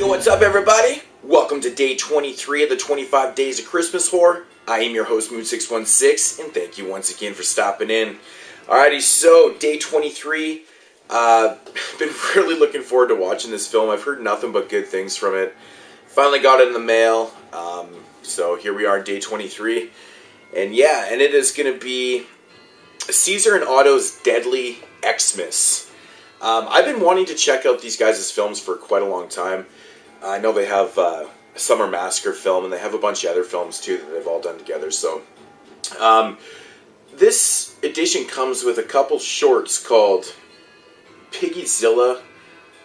What's up, everybody? Welcome to day 23 of the 25 Days of Christmas Horror. I am your host, Moon616, and thank you once again for stopping in. Alrighty, so day 23. Been really looking forward to watching this film. I've heard nothing but good things from it. Finally got it in the mail. So here we are, day 23. And yeah, and it is going to be Caesar and Otto's Deadly Xmas. I've been wanting to check out these guys' films for quite a long time. I know they have a Summer Massacre film, and they have a bunch of other films too that they've all done together. So this edition comes with a couple shorts called Piggyzilla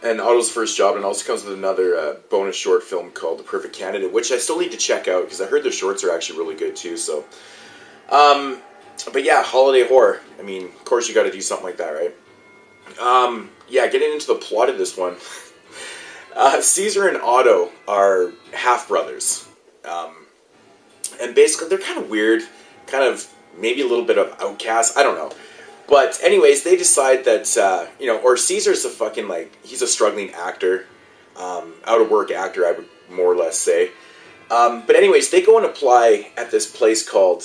and Otto's First Job, and also comes with another bonus short film called The Perfect Candidate, which I still need to check out because I heard their shorts are actually really good too. So, but yeah, holiday horror. I mean, of course you got to do something like that, right? Yeah, getting into the plot of this one. Caesar and Otto are half-brothers. And basically, they're kind of weird, kind of maybe a little bit of outcasts, I don't know. But anyways, they decide that, or Caesar's a fucking, he's a struggling actor, out-of-work actor, I would more or less say. But anyways, they go and apply at this place called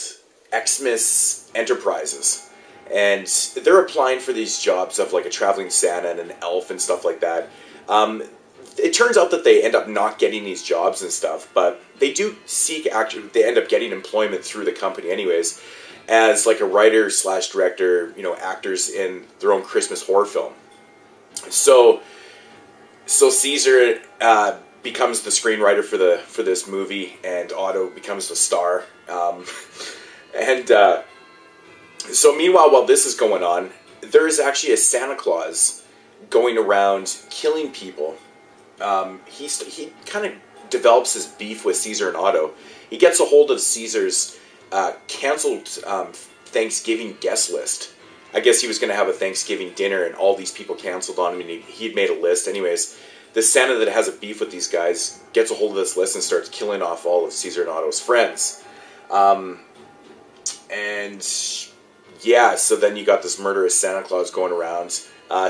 Xmas Enterprises. And they're applying for these jobs of, a traveling Santa and an elf and stuff like that. It turns out that they end up not getting these jobs and stuff, but they do they end up getting employment through the company anyways, as a writer / director, actors in their own Christmas horror film. So Caesar becomes the screenwriter for this movie, and Otto becomes the star. So meanwhile, while this is going on, there is actually a Santa Claus going around killing people. He kind of develops his beef with Caesar and Otto. He gets a hold of Caesar's canceled Thanksgiving guest list. I guess he was going to have a Thanksgiving dinner, and all these people canceled on him, and he'd made a list. Anyways, this Santa that has a beef with these guys gets a hold of this list and starts killing off all of Caesar and Otto's friends. Yeah, so then you got this murderous Santa Claus going around.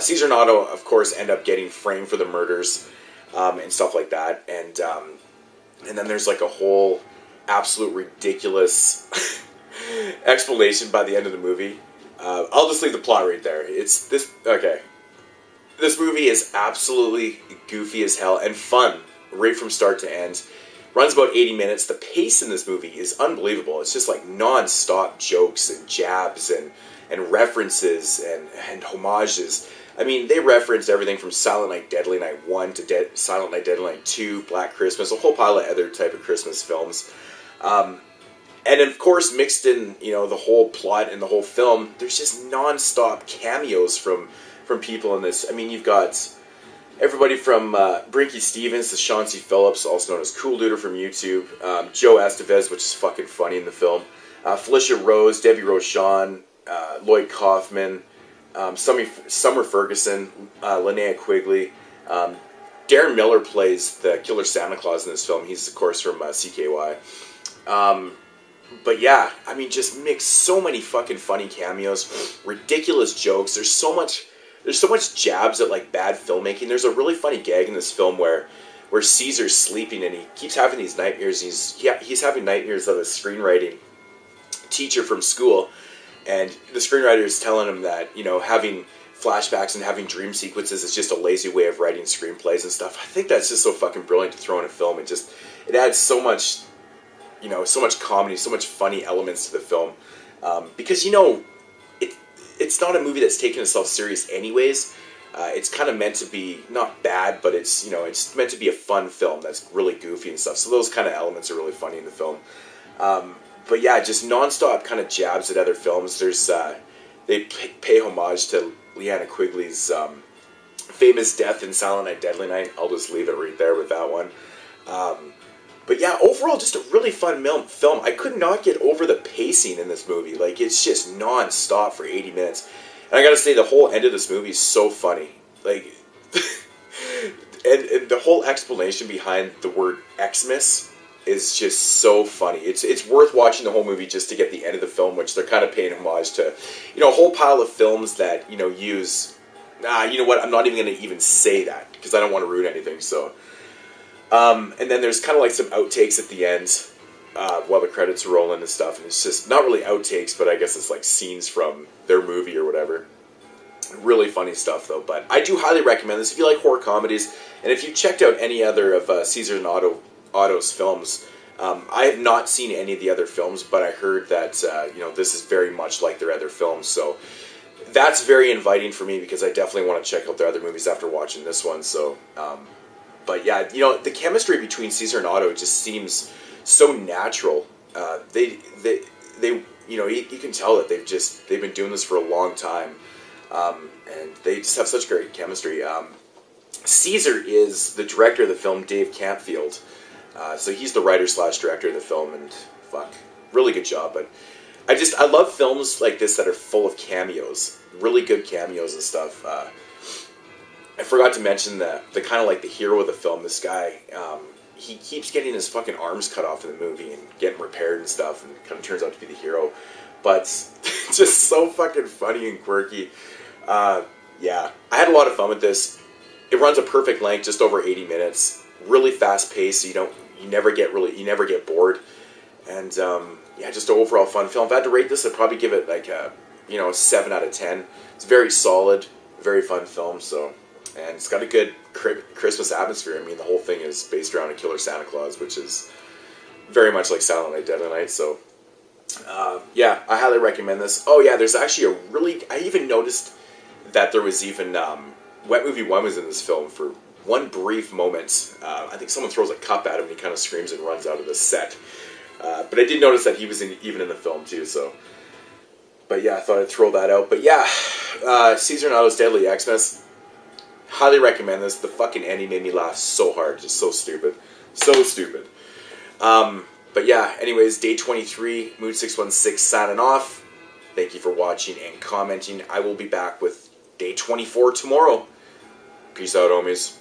Caesar and Otto, of course, end up getting framed for the murders and stuff like that. And then there's a whole absolute ridiculous explanation by the end of the movie. I'll just leave the plot right there. Okay. This movie is absolutely goofy as hell and fun right from start to end. Runs about 80 minutes. The pace in this movie is unbelievable. It's just non-stop jokes and jabs and references and homages. I mean, they referenced everything from Silent Night, Deadly Night 1 to Silent Night, Deadly Night 2, Black Christmas, a whole pile of other type of Christmas films. And of course, mixed in, the whole plot and the whole film, there's just non-stop cameos from people in this. I mean, you've got everybody from Brinky Stevens to Chauncey Phillips, also known as Cool Duder from YouTube, Joe Estevez, which is fucking funny in the film, Felicia Rose, Debbie Rochon, Lloyd Kaufman, Summer Ferguson, Linnea Quigley. Darren Miller plays the killer Santa Claus in this film. He's, of course, from CKY. But yeah, I mean, just mix so many fucking funny cameos, ridiculous jokes. There's so much jabs at bad filmmaking. There's a really funny gag in this film where Caesar's sleeping and he keeps having these nightmares. He's having nightmares of a screenwriting teacher from school, and the screenwriter is telling him that having flashbacks and having dream sequences is just a lazy way of writing screenplays and stuff. I think that's just so fucking brilliant to throw in a film. It adds so much, so much comedy, so much funny elements to the film, because it's not a movie that's taking itself serious anyways. It's kind of meant to be not bad, but it's meant to be a fun film that's really goofy and stuff. So those kind of elements are really funny in the film. But yeah, just non-stop kind of jabs at other films. There's they pay homage to Linnea Quigley's famous death in Silent Night, Deadly Night. I'll just leave it right there with that one. But yeah, overall, just a really fun film. I could not get over the pacing in this movie. It's just non-stop for 80 minutes. And I gotta say, the whole end of this movie is so funny. And the whole explanation behind the word Xmas is just so funny. It's worth watching the whole movie just to get the end of the film, which they're kind of paying homage to, a whole pile of films that, use... you know what, I'm not even going to even say that, because I don't want to ruin anything, so... And then there's kind of like some outtakes at the end while the credits are rolling and stuff. And it's just not really outtakes, but I guess it's like scenes from their movie or whatever. Really funny stuff, though. But I do highly recommend this if you like horror comedies. And if you checked out any other of Caesar and Otto's films, I have not seen any of the other films, but I heard that this is very much like their other films. So that's very inviting for me because I definitely want to check out their other movies after watching this one. So, but yeah, the chemistry between Caesar and Otto just seems so natural. You can tell that they've been doing this for a long time. And they just have such great chemistry. Caesar is the director of the film, Dave Campfield. So he's the writer/director of the film, and really good job. But I love films like this that are full of cameos, really good cameos and stuff. I forgot to mention the kind of like the hero of the film, this guy. He keeps getting his fucking arms cut off in the movie and getting repaired and stuff, and kind of turns out to be the hero. But just so fucking funny and quirky. Yeah, I had a lot of fun with this. It runs a perfect length, just over 80 minutes. Really fast paced, so you never get bored. And just an overall fun film. If I had to rate this, I'd probably give it like a 7 out of 10. It's very solid, very fun film. So, and it's got a good Christmas atmosphere. I mean, the whole thing is based around a killer Santa Claus, which is very much like Silent Night, Deadly Night. So, I highly recommend this. Oh yeah, there's actually I even noticed that there was even Wet Movie 1 was in this film for one brief moment. I think someone throws a cup at him and he kind of screams and runs out of the set. But I did notice that he was even in the film too. So, but yeah, I thought I'd throw that out. But yeah, Caesar and Otto's Deadly Xmas. Highly recommend this. The fucking ending made me laugh so hard, just so stupid, so stupid. But yeah, anyways, day 23, Mood 616 signing off. Thank you for watching and commenting. I will be back with day 24 tomorrow. Peace out, homies.